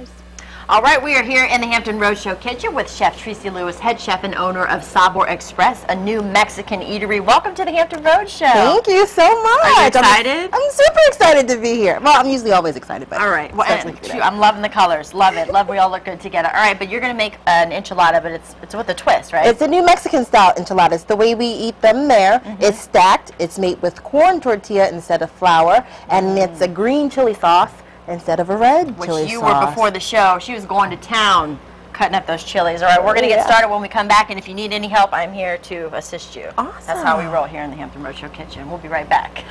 $5. All right, we are here in the Hampton Roadshow kitchen with Chef Tracy Lewis, head chef and owner of Sabor Express, a new Mexican eatery. Welcome to the Hampton Roadshow. Thank you so much. Are you excited? I'm super excited to be here. Well, I'm usually always excited, but all right. Well, I'm loving the colors. Love it. Love we all look good together. All right, but you're going to make an enchilada, but it's with a twist, right? It's a new Mexican style enchiladas. The way we eat them there, it's stacked. It's made with corn tortilla instead of flour, and it's a green chili sauce instead of a red chili sauce. Which you were before the show. She was going to town cutting up those chilies. All right, we're going to get started when we come back, and if you need any help, I'm here to assist you. Awesome. That's how we roll here in the Hampton Roadshow kitchen. We'll be right back.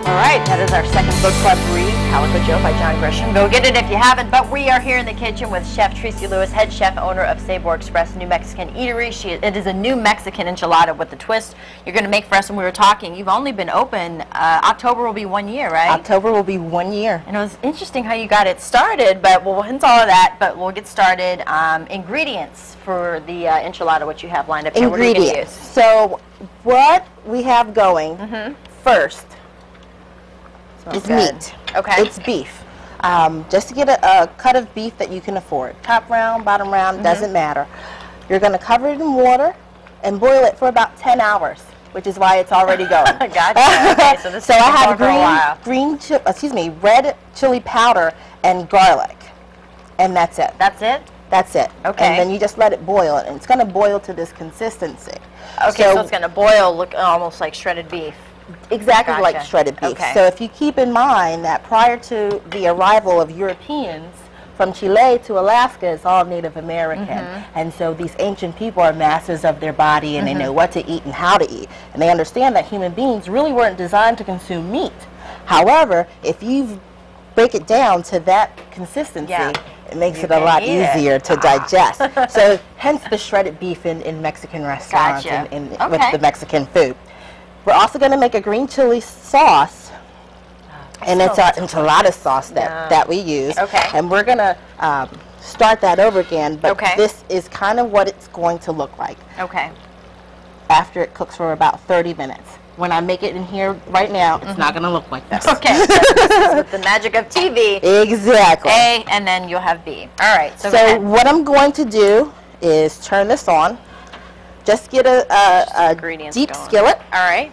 All right, that is our second book club read, Calico Joe by John Grisham. Go get it if you haven't, but we are here in the kitchen with Chef Tracy Lewis, head chef, owner of Sabor Express, New Mexican Eatery. It is a new Mexican enchilada with a twist you're going to make for us. When we were talking, you've only been open, October will be 1 year, right? October will be 1 year. And it was interesting how you got it started, but we'll hint all of that, but we'll get started. Ingredients for the enchilada, what you have lined up here. Ingredients. What are you going to use? So what we have going first is meat. Okay. It's beef. Just to get a cut of beef that you can afford. Top round, bottom round, doesn't matter. You're going to cover it in water and boil it for about 10 hours, which is why it's already going. Gotcha. Okay, so this I have red chili powder and garlic, and that's it. That's it? That's it. Okay. And then you just let it boil, and it's going to boil to this consistency. Okay, so it's going to boil, look almost like shredded beef. Exactly like shredded beef. Okay. So if you keep in mind that prior to the arrival of Europeans from Chile to Alaska, it's all Native American. And so these ancient people are masters of their body, and they know what to eat and how to eat. And they understand that human beings really weren't designed to consume meat. However, if you break it down to that consistency, it makes it a lot easier to digest. So hence the shredded beef in Mexican restaurants and with the Mexican food. We're also going to make a green chili sauce, and it's our enchilada sauce that we use. Okay. And we're going to start that over again, but this is kind of what it's going to look like. Okay. After it cooks for about 30 minutes. When I make it in here right now, it's not going to look like this. Okay. So this is with the magic of TV. Exactly. A, and then you'll have B. All right. So what I'm going to do is turn this on. Just get a deep skillet. All right.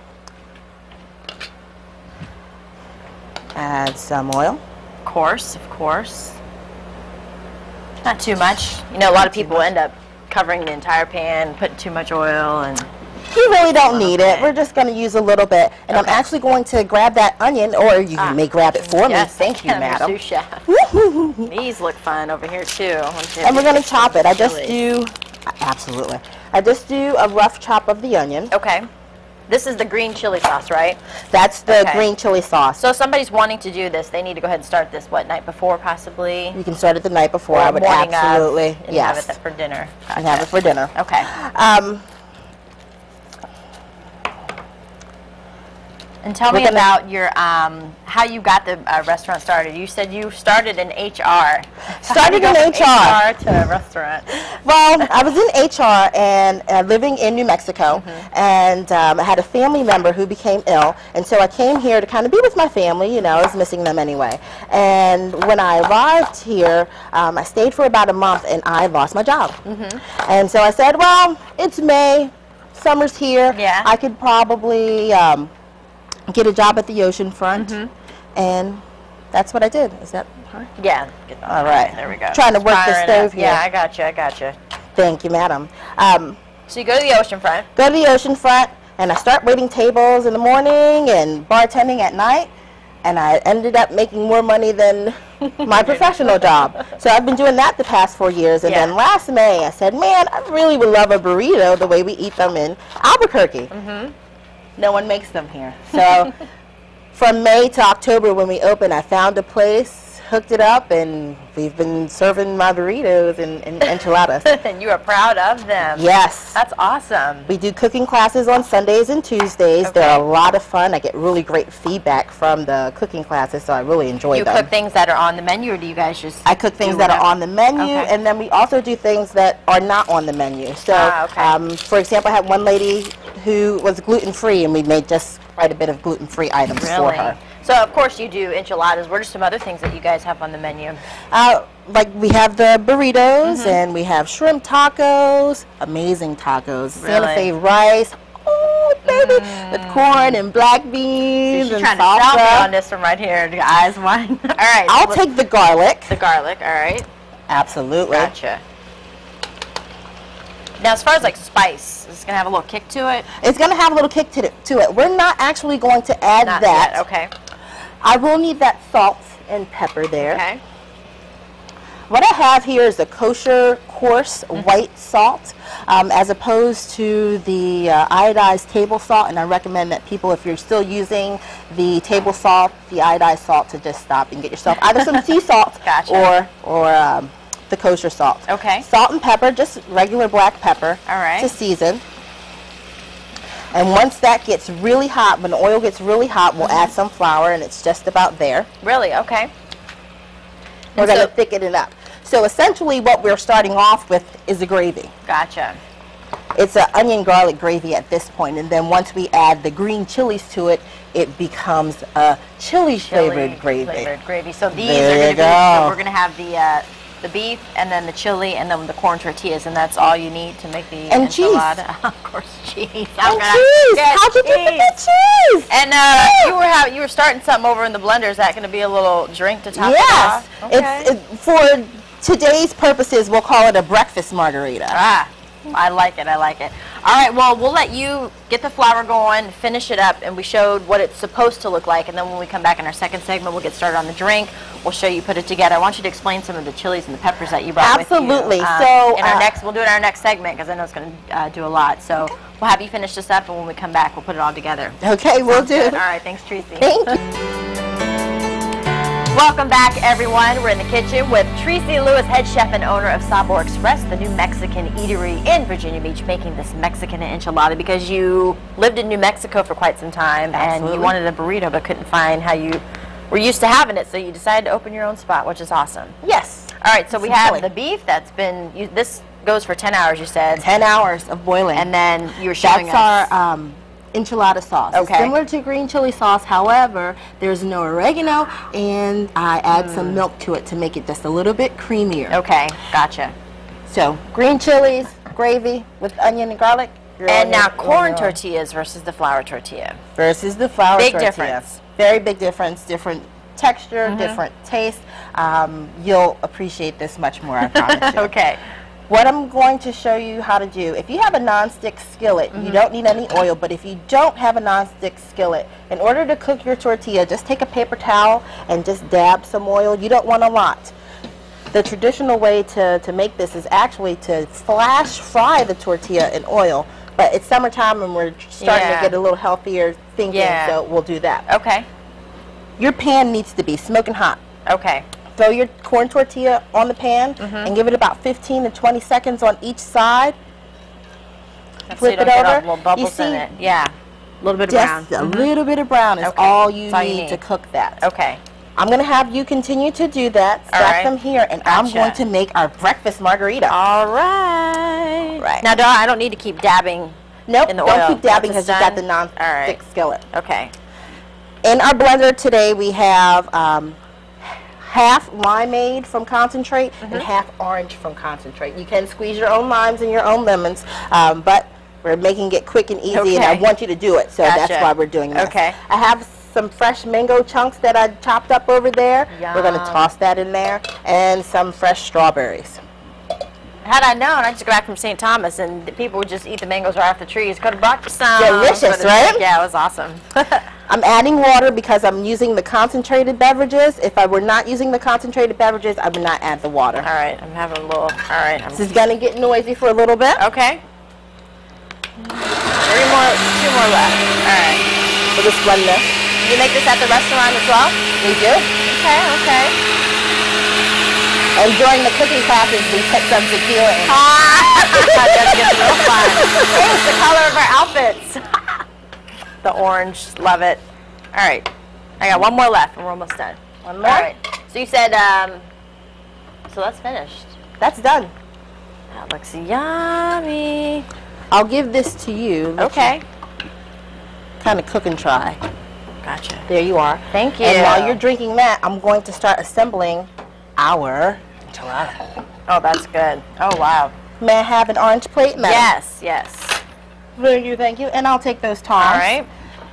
Add some oil. Of course. Not too much. You know, a lot of people end up covering the entire pan, putting too much oil, and you really don't need it. We're just going to use a little bit. And I'm actually going to grab that onion, or you may grab it for me. Thank you, madam. Sous chef. These look fun over here, too. And we're going to chop it. I just do a rough chop of the onion. Okay. This is the green chili sauce, right? That's the green chili sauce. So if somebody's wanting to do this, they need to go ahead and start this, what, night before, possibly? You can start it the night before. I would absolutely, and have it for dinner. Gotcha. And have it for dinner. Okay. And tell me about your how you got the restaurant started. You said you started in HR. Started in HR. HR to a restaurant. Well, I was in HR and living in New Mexico, and I had a family member who became ill, and so I came here to kind of be with my family. You know, I was missing them anyway. And when I arrived here, I stayed for about a month, and I lost my job. And so I said, well, it's May, summer's here. Yeah. I could probably get a job at the ocean front, and that's what I did. Is that hard? Yeah. All right. There we go. Trying to work the stove here. Yeah, I gotcha. Thank you, madam. So you go to the ocean front. Go to the ocean front, and I start waiting tables in the morning and bartending at night, and I ended up making more money than my professional job. So I've been doing that the past 4 years, and then last May I said, man, I really would love a burrito the way we eat them in Albuquerque. No one makes them here. So from May to October when we opened, I found a place, hooked it up, and we've been serving my burritos and enchiladas. And you are proud of them. Yes. That's awesome. We do cooking classes on Sundays and Tuesdays. They're a lot of fun. I get really great feedback from the cooking classes, so I really enjoy them. You cook things that are on the menu, or do you guys just I cook things that are on the menu, and then we also do things that are not on the menu. So, for example, I had one lady who was gluten-free, and we made just quite a bit of gluten-free items for her. So, of course, you do enchiladas. What are some other things that you guys have on the menu? Like we have the burritos, and we have shrimp tacos, amazing tacos, Really? Santa Fe rice, oh baby, with corn and black beans She's and trying to sell me salsa. on this one right here. The eyes wine. All right. I'll take the garlic. the garlic. All right. Absolutely. Gotcha. Now, as far as like spice, is it gonna have a little kick to it? It's going to have a little kick to it. We're not actually going to add Not that. yet. Okay. I will need that salt and pepper there. Okay. What I have here is a kosher coarse white salt, as opposed to the iodized table salt, and I recommend that people, if you're still using the table salt, the iodized salt, to just stop and get yourself either some sea salt Gotcha. or the kosher salt. Okay. Salt and pepper, just regular black pepper. All right. To season. And once that gets really hot, when the oil gets really hot, we'll add some flour, and it's just about there. Really? Okay. We're going to thicken it up. So essentially what we're starting off with is a gravy. Gotcha. It's an onion garlic gravy at this point, and then once we add the green chilies to it, it becomes a chili flavored gravy. Flavored gravy. So these There are going you to be, go. so we're going to have the beef and then the chili and then the corn tortillas, and that's all you need to make the And cheese. enchilada. Of course, cheese. And cheese! How'd you do with the cheese? And you were starting something over in the blender. Is that going to be a little drink to top it Yes. off? Okay. For today's purposes, we'll call it a breakfast margarita. Ah, I like it. I like it. All right. Well, we'll let you get the flour going, finish it up, and we showed what it's supposed to look like. And then when we come back in our second segment, we'll get started on the drink. We'll show you put it together. I want you to explain some of the chilies and the peppers that you brought Absolutely. with you. So We'll do it in our next segment because I know it's going to do a lot. So we'll have you finish this up, and when we come back, we'll put it all together. Okay, we'll do. All right. Thanks, Tracy. Thank you. Welcome back, everyone. We're in the kitchen with Tracy Lewis, head chef and owner of Sabor Express, the new Mexican eatery in Virginia Beach, making this Mexican enchilada because you lived in New Mexico for quite some time. Absolutely. And you wanted a burrito but couldn't find how you were used to having it, so you decided to open your own spot, which is awesome. Yes. All right, so we have the beef that's been, this goes for 10 hours, you said. 10 hours of boiling. And then you were showing us. That's our enchilada sauce. Okay. It's similar to green chili sauce, however, there's no oregano, and I add some milk to it to make it just a little bit creamier. Okay, gotcha. So, green chilies, gravy with onion and garlic. And now corn tortillas versus the flour tortilla. Versus the flour Big tortilla. difference. Very big difference. Different texture, different taste. You'll appreciate this much more, I promise you. Okay. What I'm going to show you how to do, if you have a nonstick skillet, you don't need any oil, but if you don't have a nonstick skillet, in order to cook your tortilla, just take a paper towel and just dab some oil. You don't want a lot. The traditional way to make this is actually to flash fry the tortilla in oil, but it's summertime and we're starting to get a little healthier thinking, so we'll do that. Okay. Your pan needs to be smoking hot. Okay. Throw your corn tortilla on the pan and give it about 15 to 20 seconds on each side. Flip it over. Little bubbles in it. Yeah. A little bit of brown. Just a little bit of brown is all you need to cook that. Okay. I'm going to have you continue to do that. Stack them here, and I'm going to make our breakfast margarita. All right. Right. Now, I don't need to keep dabbing Nope, in the don't oil. keep dabbing Once because it's you got done? the non-stick skillet. Okay. In our blender today, we have half limeade from concentrate and half orange from concentrate. You can squeeze your own limes and your own lemons, but we're making it quick and easy, and I want you to do it, so that's why we're doing this. Okay. I have some fresh mango chunks that I chopped up over there. Yum. We're going to toss that in there, and some fresh strawberries. Had I known, I'd just go back from St. Thomas, and the people would just eat the mangoes right off the trees. Could have brought you some. Delicious, right? Yeah, it was awesome. I'm adding water because I'm using the concentrated beverages. If I were not using the concentrated beverages, I would not add the water. All right, I'm having a little, This is going to get noisy for a little bit. Okay. 2 more left. All right. We'll just blend this. You make this at the restaurant as well? We do. Okay. And during the cooking classes, we put some tequila in. That gets real fun. Hey, it's the color of our outfits. The orange, love it. All right, I got one more left, and we're almost done. One more? All right. So you said, so that's finished. That's done. That looks yummy. I'll give this to you. Okay. Kind of cook and try. Gotcha. There you are. Thank you. And while you're drinking that, I'm going to start assembling our enchilada. Oh, that's good. Oh, wow. May I have an orange plate, madam? Yes, yes. Thank you, thank you. And I'll take those tongs. All right.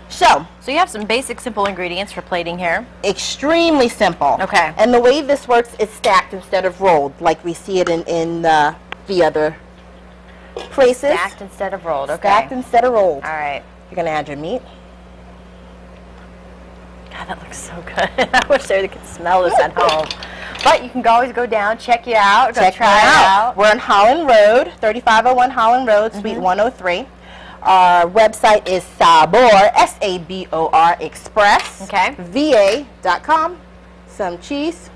So you have some basic, simple ingredients for plating here. Extremely simple. Okay. And the way this works is stacked instead of rolled, like we see it in the other places. Stacked instead of rolled, okay. Stacked instead of rolled. All right. You're going to add your meat. God, that looks so good. I wish they could smell this at home. But you can always go down, check it out, try it out. We're on Holland Road, 3501 Holland Road, Suite 103. Our website is Sabor, S-A-B-O-R, Express, okay. VA.com. Some cheese.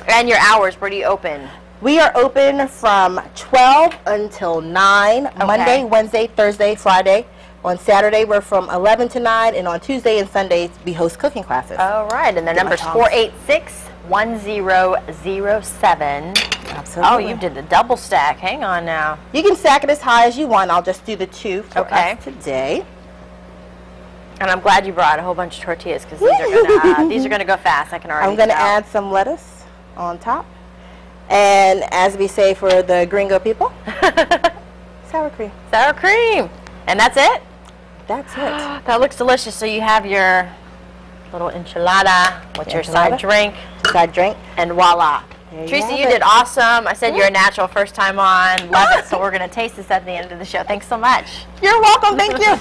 And your hours, where do you open? We are open from 12 until 9, okay. Monday, Wednesday, Thursday, Friday. On Saturday, we're from 11 to 9, and on Tuesday and Sundays, we host cooking classes. All right, and the number's 486-1007. Absolutely. Oh, you did the double stack. Hang on now. You can stack it as high as you want. I'll just do the 2 for us today. And I'm glad you brought a whole bunch of tortillas because these are gonna go fast. I can already. I'm gonna add some lettuce on top, and as we say for the gringo people, sour cream. Sour cream, and that's it. That's it. That looks delicious. So you have your little enchilada with your side drink. Side drink, and voila. Tracy, you did awesome. I said you're a natural first time on. Love it. So we're going to taste this at the end of the show. Thanks so much. You're welcome. Thank you.